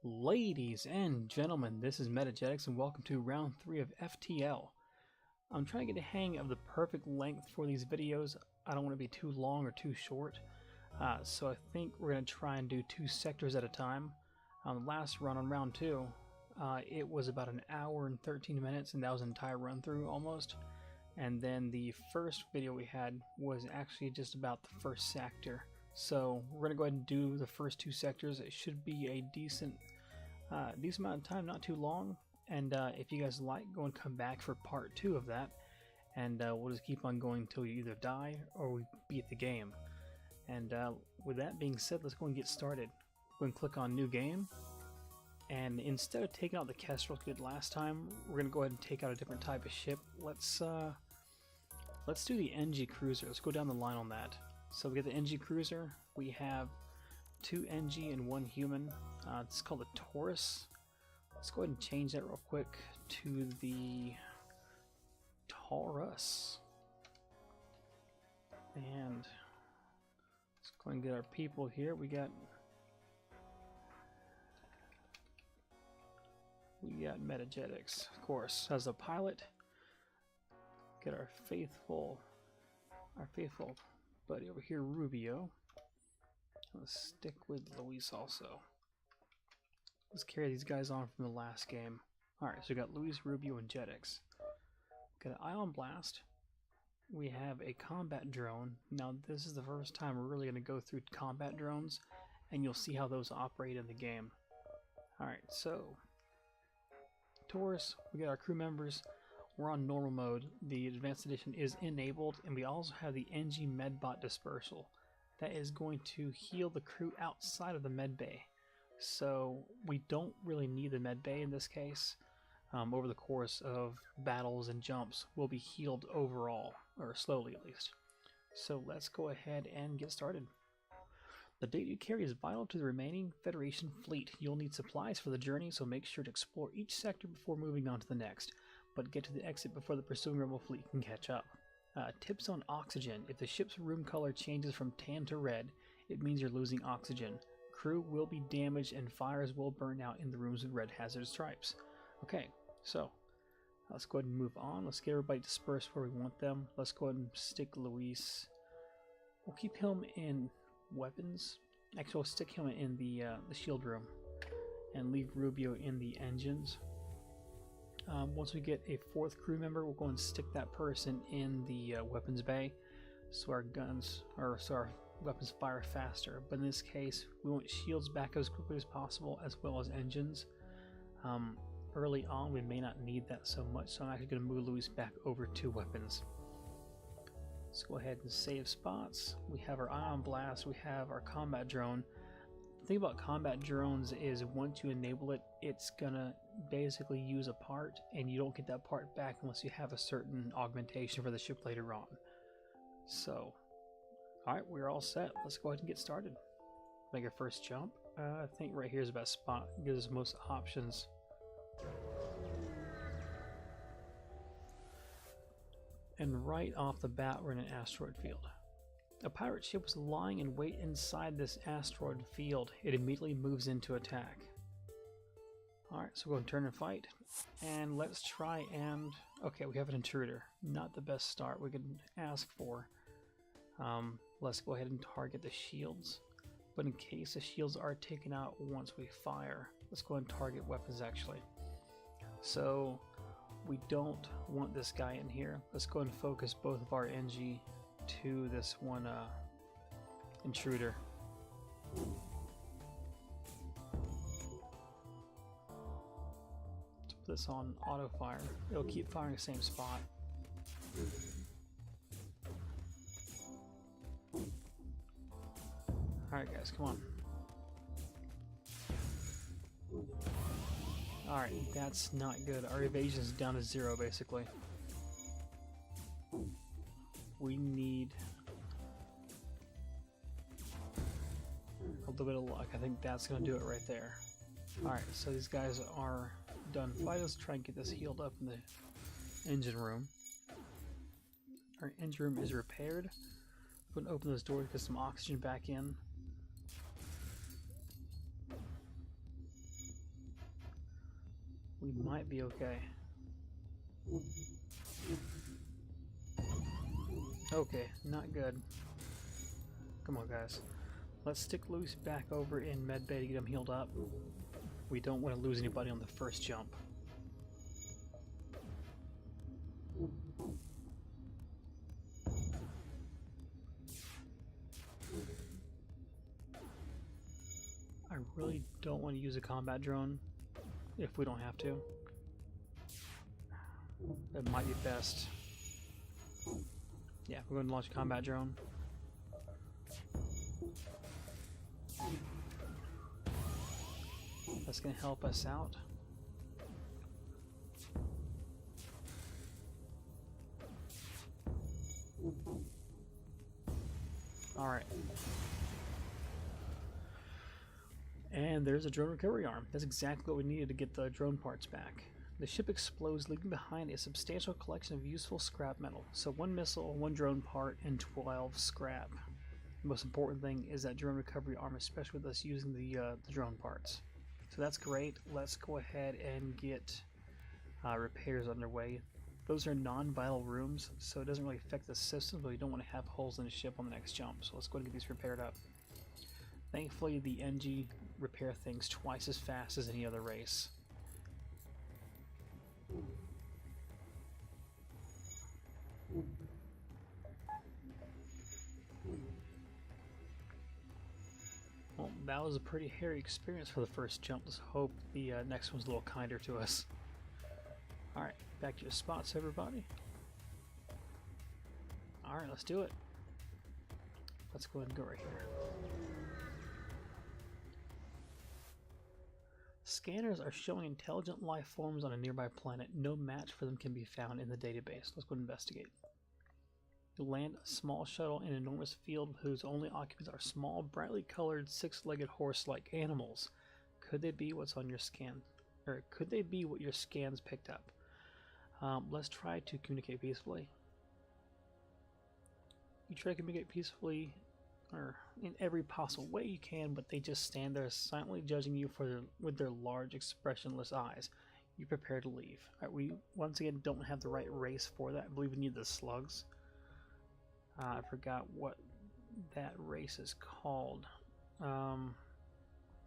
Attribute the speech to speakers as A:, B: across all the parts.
A: Ladies and gentlemen, this is Metagetics and welcome to round 3 of FTL. I'm trying to get a hang of the perfect length for these videos. I don't want to be too long or too short, so I think we're going to try and do 2 sectors at a time. On the last run, on round 2, it was about an hour and 13 minutes, and that was an entire run through almost. And then the first video we had was actually just about the first sector. So we're going to go ahead and do the first 2 sectors. It should be a decent amount of time, not too long. And if you guys like, go and come back for part 2 of that. And we'll just keep on going until you either die or we beat the game. And with that being said, let's go and get started. Go and click on New Game. And instead of taking out the Kestrel like we did last time, we're going to go ahead and take out a different type of ship. Let's do the NG Cruiser. Let's go down the line on that. So we get the NG Cruiser. We have 2 NG and 1 human. It's called a Taurus. Let's go ahead and change that real quick to the Taurus. And let's go ahead and get our people here. We got Metagetics, of course, as a pilot. Get our faithful buddy over here, Rubio. Let's stick with Luis also. Let's carry these guys on from the last game. Alright, so we got Luis, Rubio, and Jetix. Got an Ion Blast. We have a combat drone. Now this is the first time we're really going to go through combat drones, and you'll see how those operate in the game. Alright, so Taurus, we got our crew members. We're on normal mode. The advanced edition is enabled, and we also have the NG Medbot dispersal. That is going to heal the crew outside of the med bay. So we don't really need the med bay in this case. Over the course of battles and jumps, we'll be healed overall, or slowly at least. So let's go ahead and get started. The data you carry is vital to the remaining Federation fleet. You'll need supplies for the journey, so make sure to explore each sector before moving on to the next, but get to the exit before the pursuing rebel fleet can catch up. Tips on oxygen. If the ship's room color changes from tan to red, it means you're losing oxygen. Crew will be damaged and fires will burn out in the rooms with red hazard stripes. Okay, so let's go ahead and move on. Let's get everybody dispersed where we want them. Let's go ahead and stick Luis. We'll keep him in weapons. Actually, we'll stick him in the shield room and leave Rubio in the engines. Once we get a 4th crew member, we'll go and stick that person in the weapons bay, so our weapons fire faster. But in this case, we want shields back as quickly as possible, as well as engines. Early on, we may not need that so much, so I'm actually going to move Luis back over to weapons. Let's go ahead and save spots. We have our Ion Blast, we have our combat drone. The thing about combat drones is once you enable it, it's gonna basically use a part, and you don't get that part back unless you have a certain augmentation for the ship later on. So, alright, we're all set. Let's go ahead and get started. Make our first jump. I think right here is the best spot. It gives us most options. And right off the bat, we're in an asteroid field. A pirate ship was lying in wait inside this asteroid field. It immediately moves into attack. Alright, so we're going to turn and fight. And let's try and... Okay, we have an intruder. Not the best start we could ask for. Let's go ahead and target the shields. But in case the shields are taken out once we fire, let's go ahead and target weapons actually. So we don't want this guy in here. Let's go ahead and focus both of our NG to this one intruder. Let's put this on auto fire. It'll keep firing the same spot. Alright guys, come on. Alright, that's not good. Our evasion is down to 0 basically. We need a little bit of luck. I think that's going to do it right there. Alright, so these guys are done fighting. Let's try and get this healed up in the engine room. Our engine room is repaired. We're going to open those doors, get some oxygen back in. We might be okay. Okay, not good. Come on, guys. Let's stick loose back over in medbay to get him healed up. We don't want to lose anybody on the first jump. I really don't want to use a combat drone if we don't have to. That might be best. Yeah, we're going to launch a combat drone. That's going to help us out. Alright. And there's a drone recovery arm. That's exactly what we needed to get the drone parts back. The ship explodes, leaving behind a substantial collection of useful scrap metal. So 1 missile, 1 drone part, and 12 scrap. The most important thing is that drone recovery arm, especially with us using the drone parts. So that's great. Let's go ahead and get repairs underway. Those are non-vital rooms, so it doesn't really affect the system, but we don't want to have holes in the ship on the next jump. So let's go ahead and get these repaired up. Thankfully, the NG repair things twice as fast as any other race. Well, that was a pretty hairy experience for the first jump. Let's hope the next one's a little kinder to us. Alright, back to your spots, everybody. Alright, let's do it. Let's go ahead and go right here. Scanners are showing intelligent life forms on a nearby planet. No match for them can be found in the database. Let's go investigate. You land a small shuttle in an enormous field whose only occupants are small, brightly colored, six-legged horse-like animals. Could they be what's on your scan? Or could they be what your scans picked up? Let's try to communicate peacefully. You try to communicate peacefully, or in every possible way you can, but they just stand there silently judging you with their large, expressionless eyes. You prepare to leave. Right, we once again don't have the right race for that. I believe we need the slugs. I forgot what that race is called,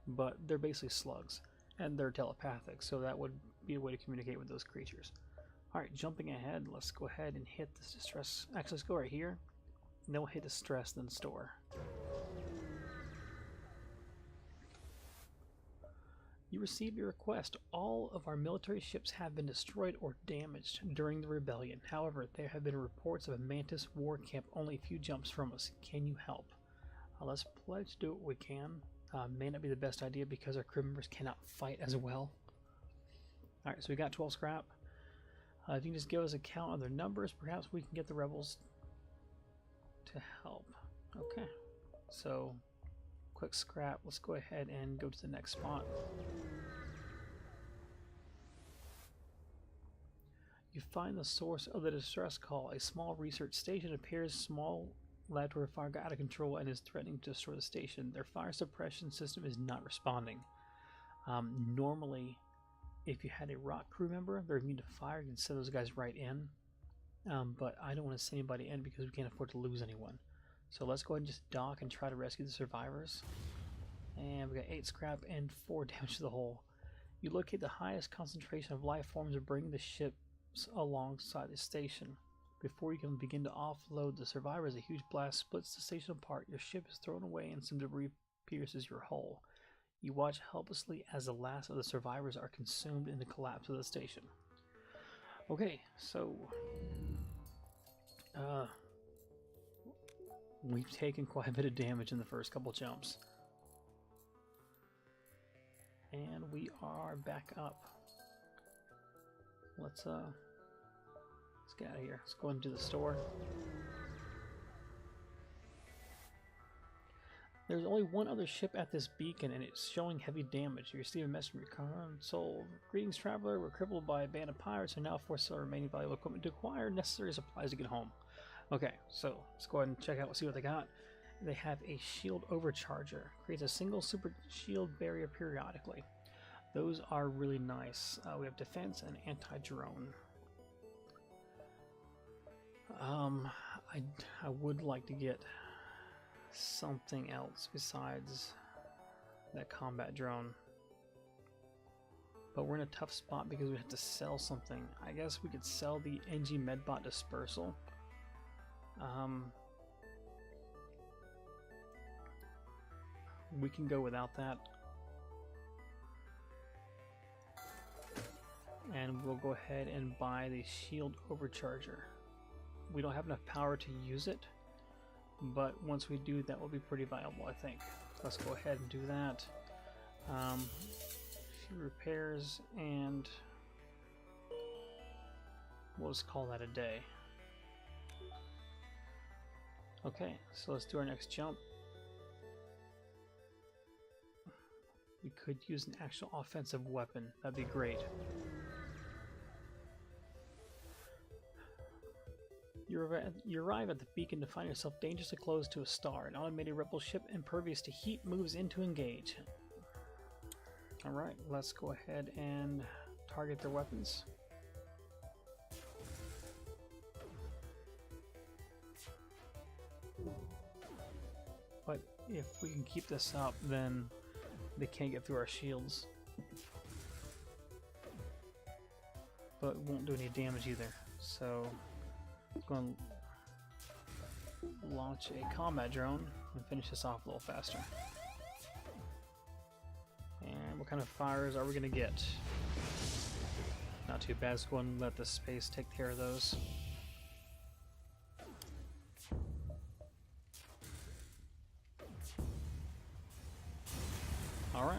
A: but they're basically slugs, and they're telepathic, so that would be a way to communicate with those creatures. Alright, jumping ahead, let's go ahead and hit this distress. Actually, let's go right here. And then we'll hit distress, then store. You received your request. All of our military ships have been destroyed or damaged during the rebellion. However, there have been reports of a Mantis war camp only a few jumps from us. Can you help? Let's pledge to do what we can. May not be the best idea because our crew members cannot fight as well. Alright, so we got 12 scrap. If you can just give us a count of their numbers, perhaps we can get the rebels to help. Okay, so quick scrap. Let's go ahead and go to the next spot. You find the source of the distress call. A small research station appears. Small laboratory fire got out of control and is threatening to destroy the station. Their fire suppression system is not responding. Normally, if you had a rock crew member, they're immune to fire. You can send those guys right in. But I don't want to send anybody in because we can't afford to lose anyone. So let's go ahead and just dock and try to rescue the survivors. And we got 8 scrap and 4 damage to the hull. You locate the highest concentration of life forms and bring the ships alongside the station. Before you can begin to offload the survivors, a huge blast splits the station apart. Your ship is thrown away and some debris pierces your hull. You watch helplessly as the last of the survivors are consumed in the collapse of the station. Okay, so we've taken quite a bit of damage in the first couple jumps. And we are back up. Let's get out of here. Let's go into the store. There's only one other ship at this beacon, and it's showing heavy damage. You receive a message from your console. Greetings, traveler. We're crippled by a band of pirates and now forced our remaining valuable equipment to acquire necessary supplies to get home. Okay, so let's go ahead and check out, see what they got. They have a shield overcharger. Creates a single super shield barrier periodically. Those are really nice. We have defense and anti-drone. I would like to get something else besides that combat drone. But we're in a tough spot because we have to sell something. I guess we could sell the NG Medbot Dispersal. We can go without that. And we'll go ahead and buy the Shield Overcharger. We don't have enough power to use it, but once we do, that will be pretty viable, I think. Let's go ahead and do that. A few repairs, and we'll just call that a day. Okay, so let's do our next jump. We could use an actual offensive weapon. That'd be great. You arrive at the beacon to find yourself dangerously close to a star. An automated rebel ship impervious to heat moves in to engage. Alright, let's go ahead and target their weapons. But if we can keep this up, then they can't get through our shields. But it won't do any damage either. So I'm going to launch a combat drone and finish this off a little faster. And what kind of fires are we going to get? Not too bad. Let's go and let the space take care of those. Alright.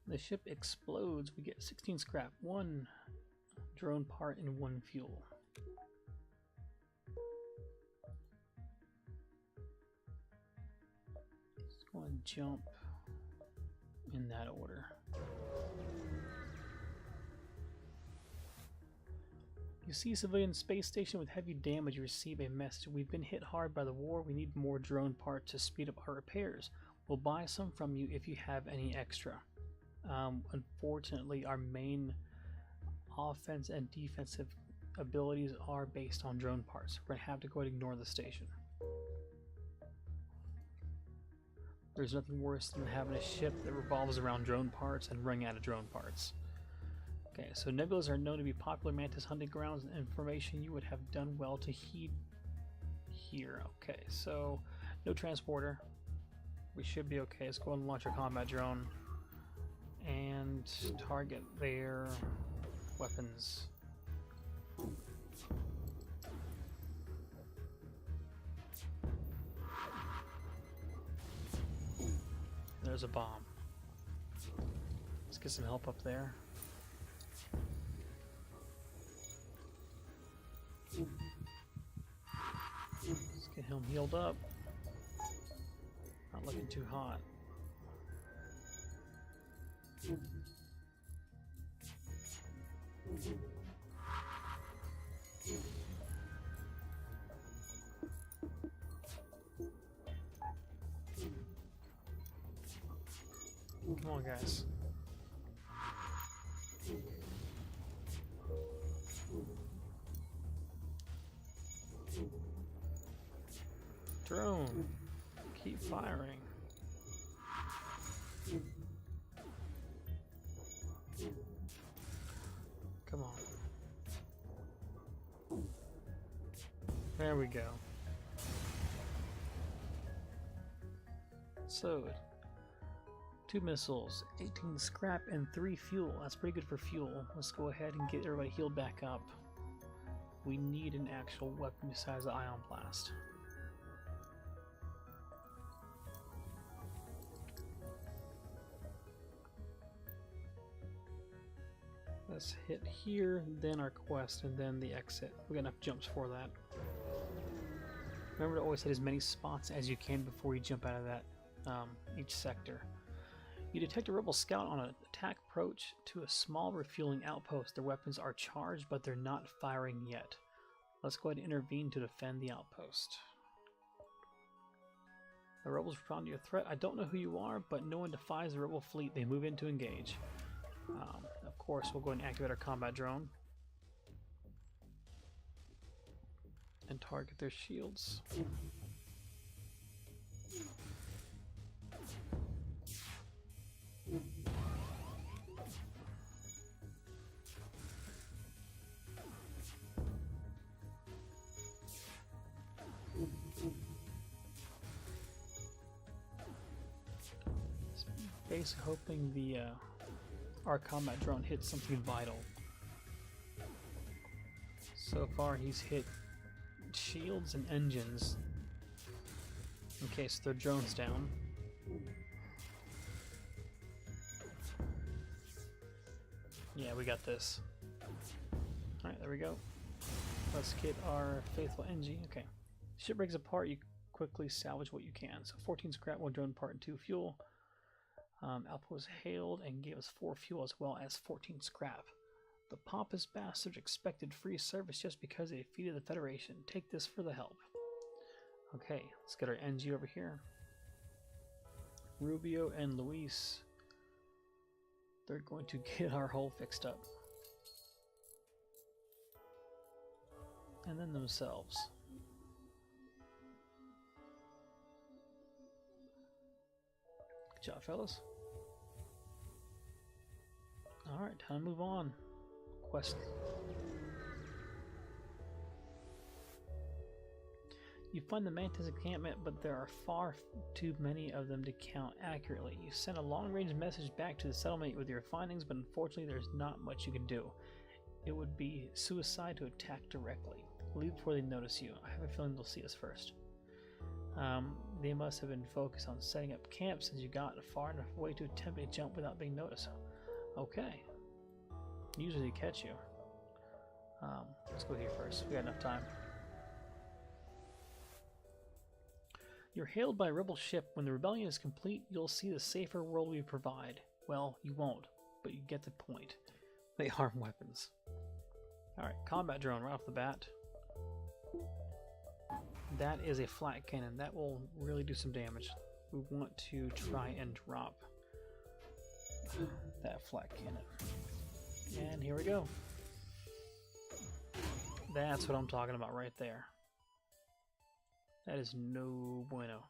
A: The ship explodes. We get 16 scrap, 1 drone part, and 1 fuel. Let's go and jump in that order. You see a civilian space station with heavy damage. You receive a message. We've been hit hard by the war. We need more drone parts to speed up our repairs. We'll buy some from you if you have any extra. Unfortunately, our main offense and defensive abilities are based on drone parts. We're going to have to go ahead and ignore the station. There's nothing worse than having a ship that revolves around drone parts and running out of drone parts. Okay, so nebulas are known to be popular mantis hunting grounds, and information you would have done well to heed here. Okay, so no transporter. We should be okay. Let's go and launch our combat drone and target their weapons. There's a bomb. Let's get some help up there. Let's get him healed up. Not looking too hot. Come on, guys. Drone, keep firing. Come on. There we go. So, 2 missiles, 18 scrap, and 3 fuel. That's pretty good for fuel. Let's go ahead and get everybody healed back up. We need an actual weapon besides the ion blast. Let's hit here, then our quest, and then the exit. We got enough jumps for that. Remember to always hit as many spots as you can before you jump out of that each sector. You detect a rebel scout on an attack approach to a small refueling outpost. Their weapons are charged, but they're not firing yet. Let's go ahead and intervene to defend the outpost. The rebels respond to your threat. I don't know who you are, but no one defies the rebel fleet. They move in to engage. Of course, we'll go ahead and activate our combat drone. And target their shields. Basically hoping the our combat drone hits something vital. So far he's hit shields and engines. Okay, so their drone's down. Yeah, we got this. Alright, there we go. Let's get our faithful NG. Okay. Ship breaks apart, you quickly salvage what you can. So 14 scrap, 1 drone part, and 2 fuel. Alpha was hailed and gave us 4 fuel as well as 14 scrap. The pompous bastards expected free service just because they defeated the Federation. Take this for the help. Okay, let's get our NG over here. Rubio and Luis. They're going to get our hull fixed up. And then themselves. Good job, fellas. Alright, time to move on. Quest. You find the Mantis encampment, but there are far too many of them to count accurately. You send a long-range message back to the settlement with your findings, but unfortunately there's not much you can do. It would be suicide to attack directly. Leave before they notice you. I have a feeling they'll see us first. They must have been focused on setting up camp since you got far enough away to attempt a jump without being noticed. Okay. Usually they catch you. Let's go here first. We got enough time. You're hailed by a rebel ship. When the rebellion is complete, you'll see the safer world we provide. Well, you won't, but you get the point. They arm weapons. Alright, combat drone right off the bat. That is a flat cannon. That will really do some damage. We want to try and drop that flat cannon. And here we go. That's what I'm talking about right there. That is no bueno.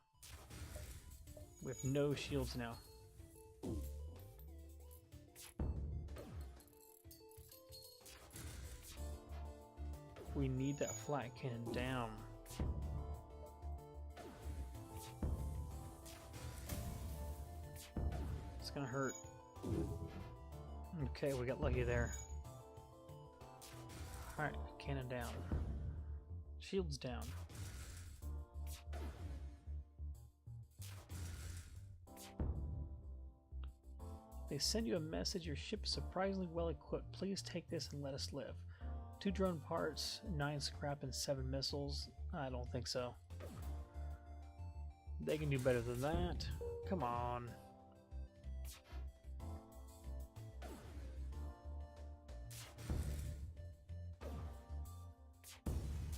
A: We have no shields now. We need that flat cannon down. It's gonna hurt. Okay, we got lucky there. Alright, cannon down. Shields down. They send you a message. Your ship is surprisingly well equipped. Please take this and let us live. 2 drone parts, 9 scrap, and 7 missiles. I don't think so. They can do better than that. Come on.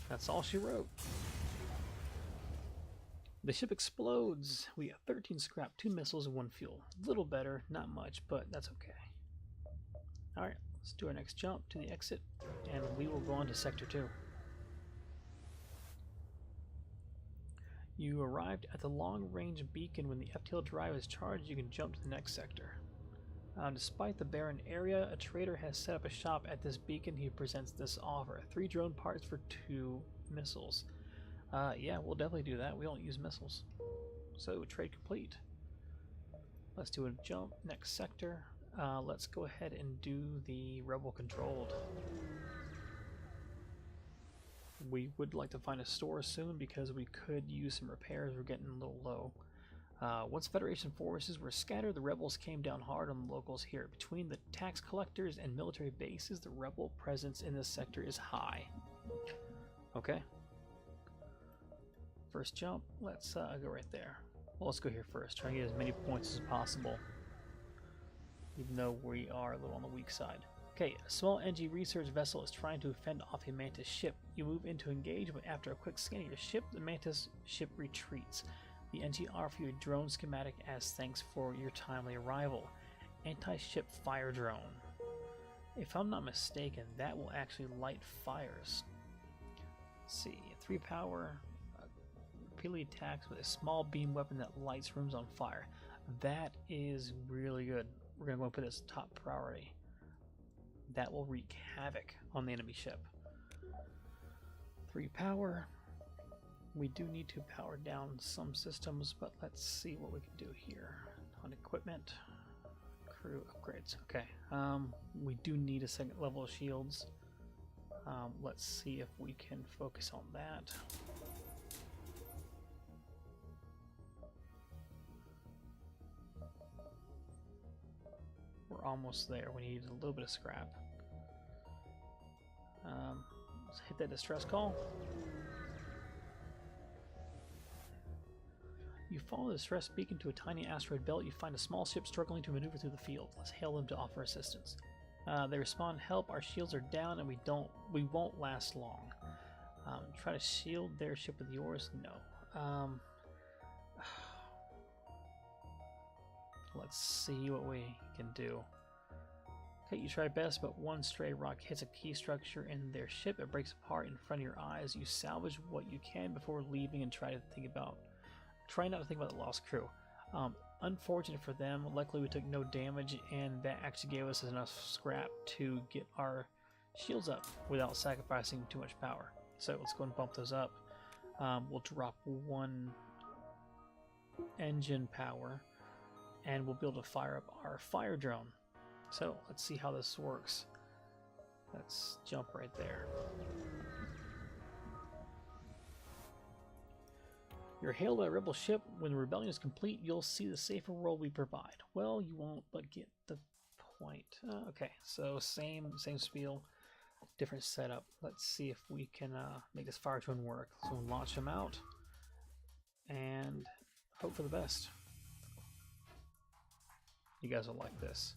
A: That's all she wrote. The ship explodes. We have 13 scrap, 2 missiles, and 1 fuel. A little better, not much, but that's okay. Alright, let's do our next jump to the exit, and we will go on to Sector 2. You arrived at the long-range beacon. When the FTL drive is charged, you can jump to the next sector. Despite the barren area, a trader has set up a shop at this beacon. He presents this offer: 3 drone parts for 2 missiles. Yeah, we'll definitely do that. We don't use missiles. So, trade complete. Let's do a jump. Next sector. Let's go ahead and do the rebel controlled. We would like to find a store soon because we could use some repairs. We're getting a little low. Once Federation forces were scattered, the rebels came down hard on the locals here. Between the tax collectors and military bases, the rebel presence in this sector is high. Okay. First jump, let's go right there. Well, let's go here first. Try and get as many points as possible, even though we are a little on the weak side. Okay, a small NG research vessel is trying to fend off a Mantis ship. You move in to engage, but after a quick scan of your ship, the Mantis ship retreats. The NG offer you a drone schematic as thanks for your timely arrival. Anti-ship fire drone. If I'm not mistaken, that will actually light fires. Let's see, 3 power, repeatedly attacks with a small beam weapon that lights rooms on fire. That is really good. We're going to go and put this top priority. That will wreak havoc on the enemy ship. 3 power. We do need to power down some systems, but let's see what we can do here. On equipment, crew upgrades. Okay, we do need a second level of shields. Let's see if we can focus on that. We're almost there. We need a little bit of scrap. Let's hit that distress call. You follow the distress beacon to a tiny asteroid belt. You find a small ship struggling to maneuver through the field. Let's hail them to offer assistance. They respond, "Help! Our shields are down, and we won't last long." Try to shield their ship with yours. No. Let's see what we can do. Okay, you try best, but one stray rock hits a key structure in their ship. It breaks apart in front of your eyes. You salvage what you can before leaving and try not to think about the lost crew. Unfortunate for them, luckily we took no damage, and that actually gave us enough scrap to get our shields up without sacrificing too much power. So let's go and bump those up. We'll drop 1 engine power, and we'll be able to fire up our fire drone. So let's see how this works. Let's jump right there. You're hailed by a rebel ship. When the rebellion is complete, you'll see the safer world we provide. Well, you won't, but get the point. Okay, so same spiel, different setup. Let's see if we can make this fire drone work. So we'll launch them out and hope for the best. You guys will like this.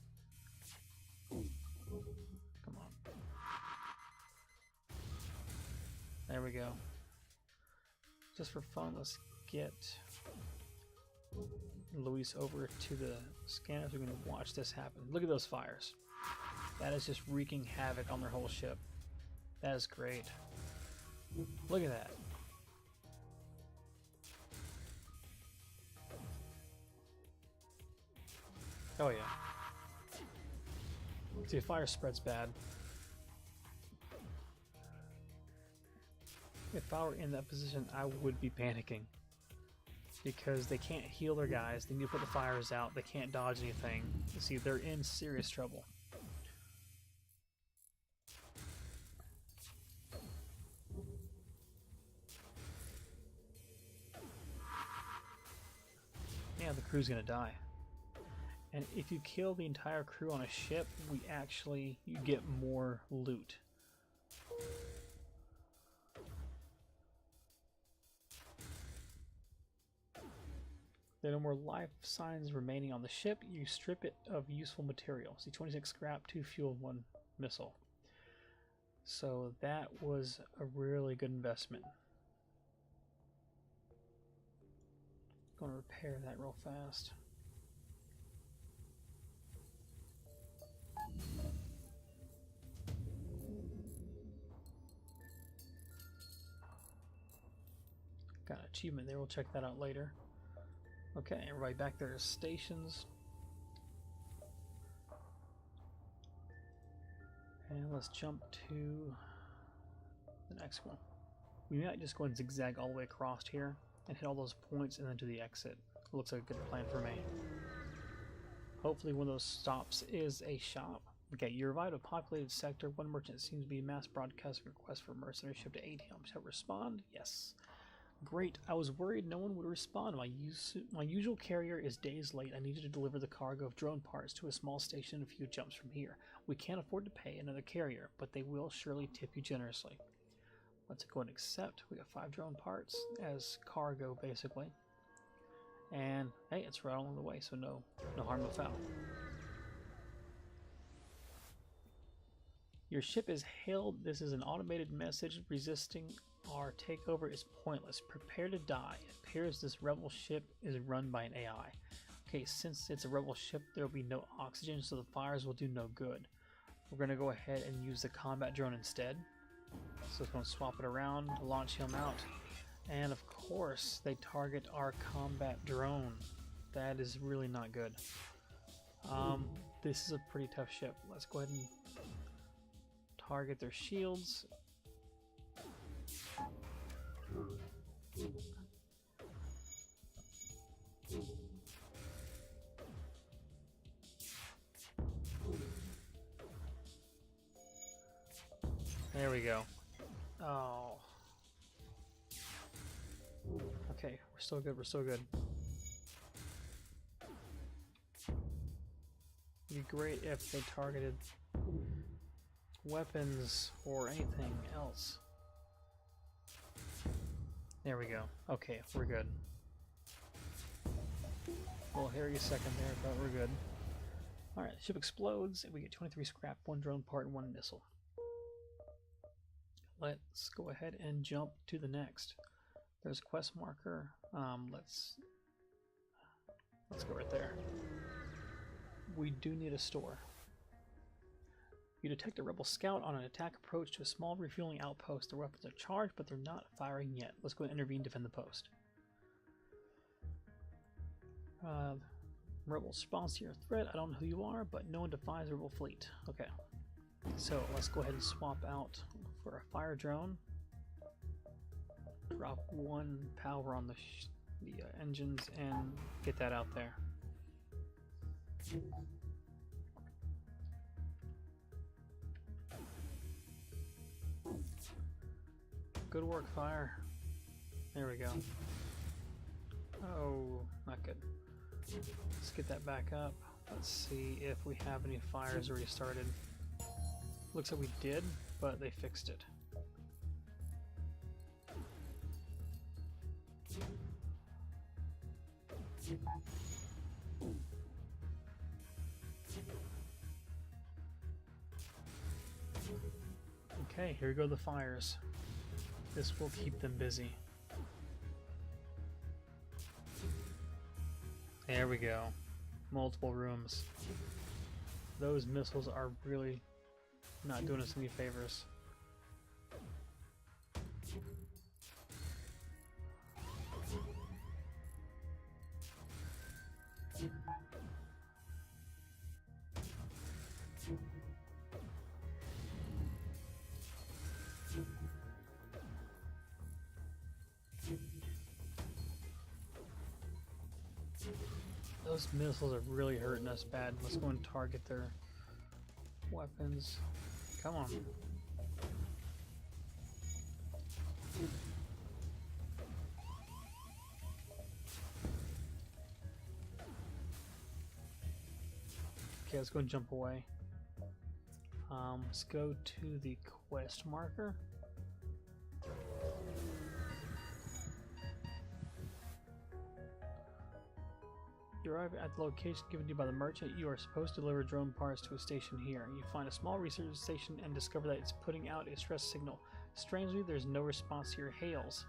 A: Come on. There we go. Just for fun, let's get Luis over to the scanners. We're going to watch this happen. Look at those fires. That is just wreaking havoc on their whole ship. That is great. Look at that. Oh yeah. See, if fire spreads bad. If I were in that position, I would be panicking. Because they can't heal their guys, they need to put the fires out, they can't dodge anything. You see, they're in serious trouble. Yeah, the crew's gonna die. And if you kill the entire crew on a ship, you get more loot. There are no more life signs remaining on the ship. You strip it of useful material. See, 26 scrap, 2 fuel, 1 missile. So that was a really good investment. Going to repair that real fast. Got an achievement there. We'll check that out later. Okay, everybody back there to stations. And let's jump to the next one. We might just go and zigzag all the way across here and hit all those points and then to the exit. Looks like a good plan for me. Hopefully one of those stops is a shop. Okay, you arrived at a populated sector. One merchant seems to be mass broadcasting requests for mercenary ship to aid him. Shall I respond? Yes. Great. I was worried no one would respond. My usual carrier is days late. I needed to deliver the cargo of drone parts to a small station a few jumps from here. We can't afford to pay another carrier, but they will surely tip you generously. Let's go and accept. We got 5 drone parts as cargo, basically. And hey, it's right along the way, so no harm, no foul. Your ship is hailed. This is an automated message resisting Our takeover is pointless. Prepare to die. It appears this rebel ship is run by an AI. Okay, since it's a rebel ship, there will be no oxygen, so the fires will do no good. We're going to go ahead and use the combat drone instead. So it's going to swap it around, launch him out. And of course, they target our combat drone. That is really not good. This is a pretty tough ship. Let's go ahead and target their shields. There we go. Oh. Okay, we're still good, we're still good. It'd be great if they targeted weapons or anything else. There we go. Okay, we're good. A little hairy second there, but we're good. Alright, the ship explodes, and we get 23 scrap, 1 drone part, and 1 missile. Let's go ahead and jump to the next. There's a quest marker. Let's go right there. We do need a store. You detect a rebel scout on an attack approach to a small refueling outpost. The weapons are charged, but they're not firing yet. Let's go and intervene, defend the post. Rebel response to your threat. I don't know who you are, but no one defies rebel fleet. Okay. So let's go ahead and swap out for a fire drone. Drop 1 power on the engines and get that out there. Good work, fire. There we go. Oh, not good. Let's get that back up. Let's see if we have any fires already started. Looks like we did, but they fixed it. Okay, here go the fires. This will keep them busy. There we go. Multiple rooms. Those missiles are really not doing us any favors. Those missiles are really hurting us bad. Let's go and target their weapons. Come on. Okay, let's go and jump away. Let's go to the quest marker. You arrive at the location given to you by the merchant. You are supposed to deliver drone parts to a station here. You find a small research station and discover that it's putting out a stress signal. Strangely, there's no response to your hails.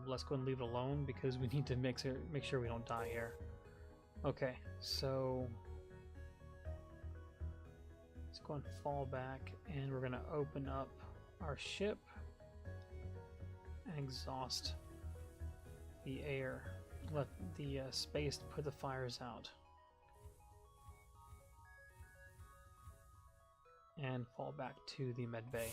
A: Let's go and leave it alone because we need to make sure we don't die here. Okay, so let's go and fall back, and we're gonna open up our ship and exhaust the air. Let the space put the fires out. And fall back to the med bay.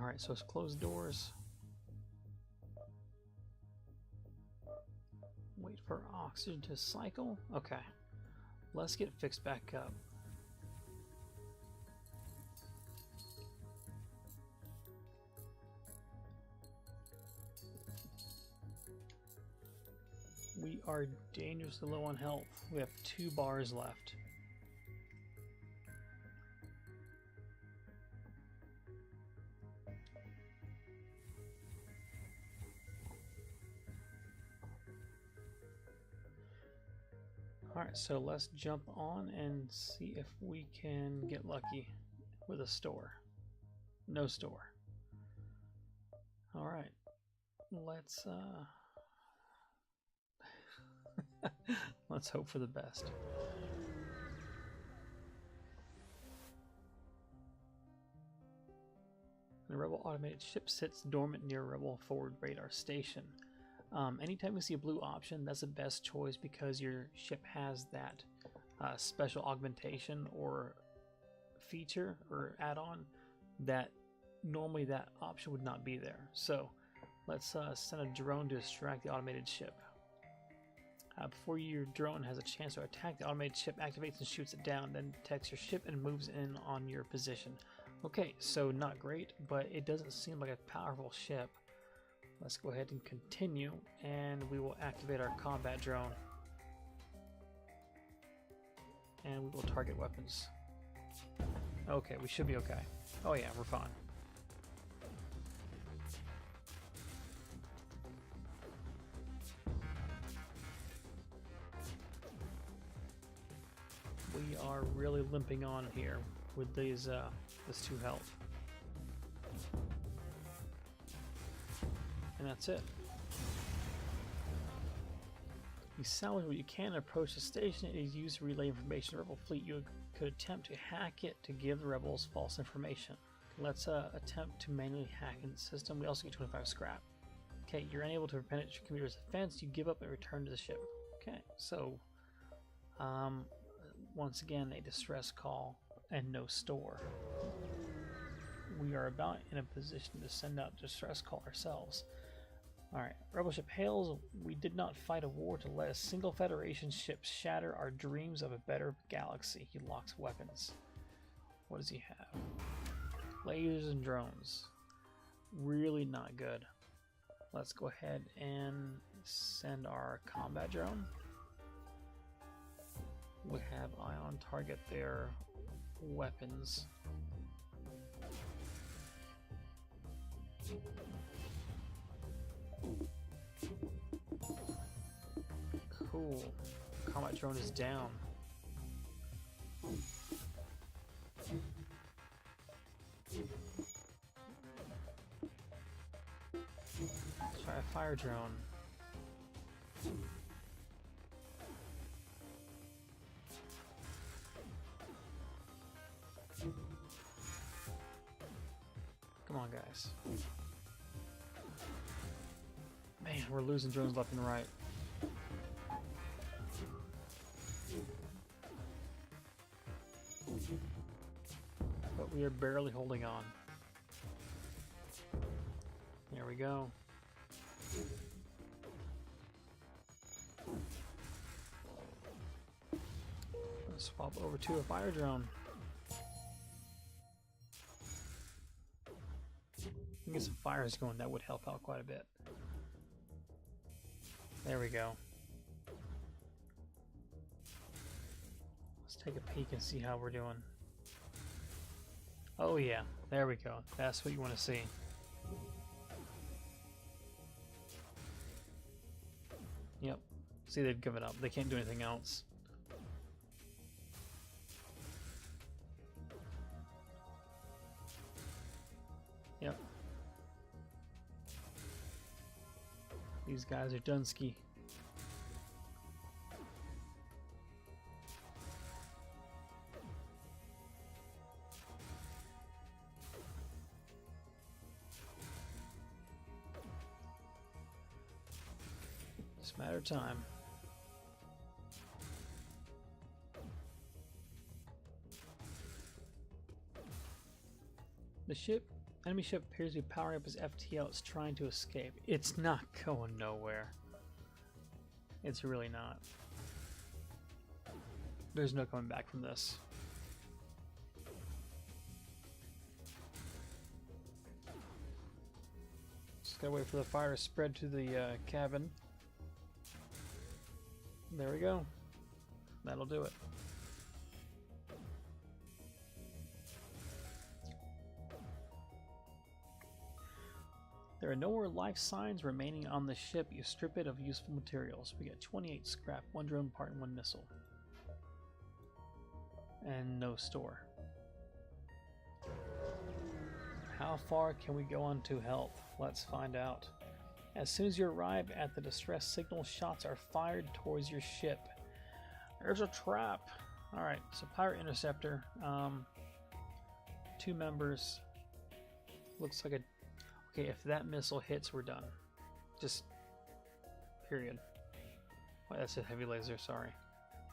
A: Alright, so let's close doors. Wait for oxygen to cycle. Okay. Let's get fixed back up. We are dangerously low on health. We have 2 bars left. Alright, so let's jump on and see if we can get lucky with a store. No store. Alright, let's let's hope for the best. The Rebel automated ship sits dormant near Rebel forward radar station. Anytime we see a blue option, that's the best choice because your ship has that special augmentation or feature or add-on that normally that option would not be there. So let's send a drone to distract the automated ship. Before your drone has a chance to attack, the automated ship activates and shoots it down, then detects your ship and moves in on your position. Okay, so not great, but it doesn't seem like a powerful ship. Let's go ahead and continue, and we will activate our combat drone. And we will target weapons. Okay, we should be okay. Oh yeah, we're fine. We are really limping on here with these this 2 health. And that's it. You salvage what you can, approach the station. It is used to relay information to the Rebel fleet. You could attempt to hack it to give the rebels false information. Let's attempt to manually hack in the system. We also get 25 scrap. Okay, you're unable to penetrate your computer's defense. You give up and return to the ship. Okay, so once again, a distress call and no store. We are about in a position to send out a distress call ourselves. Alright, Rebel ship hails. We did not fight a war to let a single Federation ship shatter our dreams of a better galaxy. He locks weapons. What does he have? Lasers and drones. Really not good. Let's go ahead and send our combat drone. We have ion target their weapons. Cool. Combat drone is down. Try a fire drone. Come on, guys. Man, we're losing drones left and right. But we are barely holding on. There we go. Let's swap over to a fire drone. Get some fires going, that would help out quite a bit. There we go. Let's take a peek and see how we're doing. Oh yeah, there we go. That's what you want to see. Yep. See, they've given up. They can't do anything else. Yep. These guys are Dunsky. Just a matter of time. The enemy ship appears to be powering up as FTL. It's trying to escape. It's not going nowhere. It's really not. There's no coming back from this. Just gotta wait for the fire to spread to the cabin. There we go. That'll do it. There are no more life signs remaining on the ship. You strip it of useful materials. We get 28 scrap, 1 drone part, and 1 missile. and no store. How far can we go on to health? Let's find out. As soon as you arrive at the distress signal, shots are fired towards your ship. There's a trap. Alright, so Pirate Interceptor. 2 members. Looks like a... Okay, if that missile hits, we're done. Just... period. Oh, that's a heavy laser, sorry.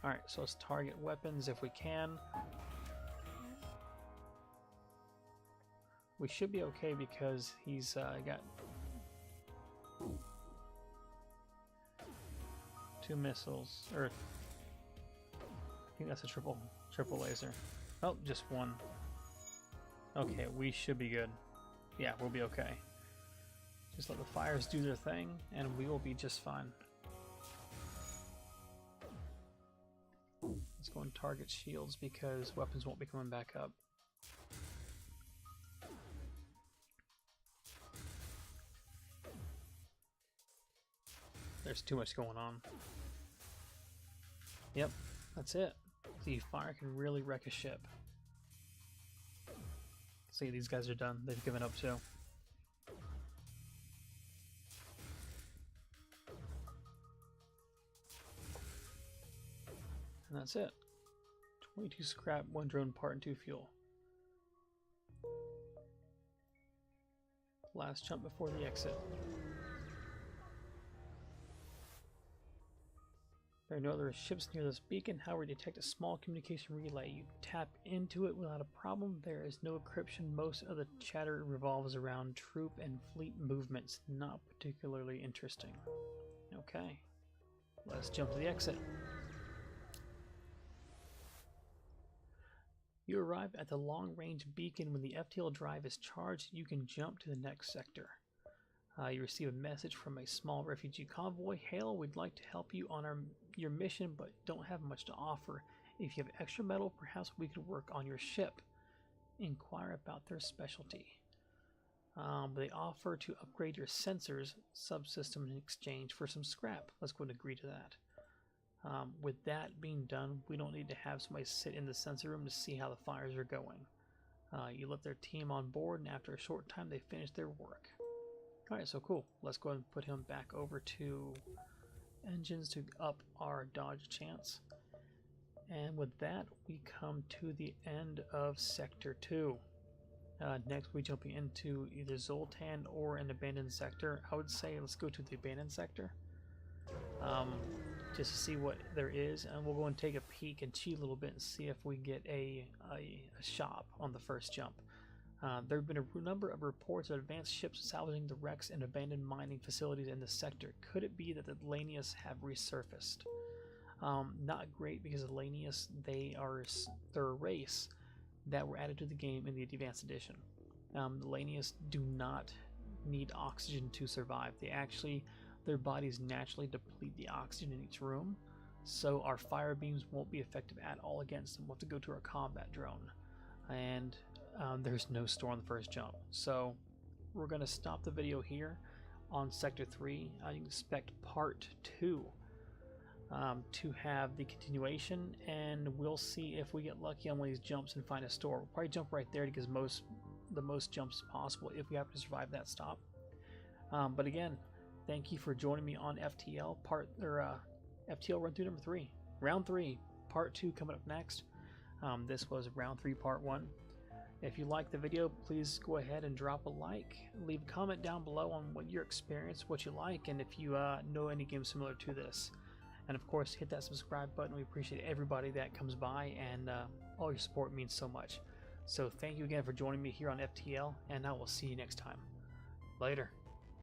A: Alright, so let's target weapons if we can. We should be okay because he's got 2 missiles, or I think that's a triple laser. Oh, just 1. Okay, we should be good. Yeah, we'll be okay. Just let the fires do their thing, and we will be just fine. Let's go and target shields because weapons won't be coming back up. There's too much going on. Yep, that's it. The fire can really wreck a ship. See, these guys are done. They've given up too. And that's it. 22 scrap, 1 drone part, and 2 fuel. Last jump before the exit. There are no other ships near this beacon. However, detect a small communication relay. You tap into it without a problem. There is no encryption. Most of the chatter revolves around troop and fleet movements. Not particularly interesting. Okay, let's jump to the exit. You arrive at the long-range beacon. When the FTL drive is charged, you can jump to the next sector. You receive a message from a small refugee convoy. Hail, we'd like to help you on your mission, but don't have much to offer. If you have extra metal, perhaps we could work on your ship. Inquire about their specialty. They offer to upgrade your sensors subsystem in exchange for some scrap. Let's go and agree to that. With that being done, we don't need to have somebody sit in the sensor room to see how the fires are going. You let their team on board, and after a short time, they finish their work. Alright, so cool. Let's go ahead and put him back over to engines to up our dodge chance. And with that, we come to the end of Sector 2. Next, we'll be jumping into either Zoltan or an abandoned sector. I would say let's go to the abandoned sector. Just to see what there is, and we'll go and take a peek and cheat a little bit and see if we get a shop on the first jump. There have been a number of reports of advanced ships salvaging the wrecks and abandoned mining facilities in the sector. Could it be that the Lanius have resurfaced? Not great, because the Lanius, they're a race that were added to the game in the Advanced Edition. The Lanius do not need oxygen to survive. Their bodies naturally deplete the oxygen in each room, so our fire beams won't be effective at all against them. We'll have to go to our combat drone, and there's no store on the first jump. So we're going to stop the video here on Sector 3. I expect Part 2 to have the continuation, and we'll see if we get lucky on one of these jumps and find a store. We'll probably jump right there to get the most jumps possible if we happen to survive that stop. But again, thank you for joining me on FTL FTL run through number 3. Round 3, Part 2 coming up next. This was Round 3, Part 1. If you like the video, please go ahead and drop a like. Leave a comment down below on what your experience, what you like, and if you know any games similar to this. And of course, hit that subscribe button. We appreciate everybody that comes by, and all your support means so much. So thank you again for joining me here on FTL, and I will see you next time. Later.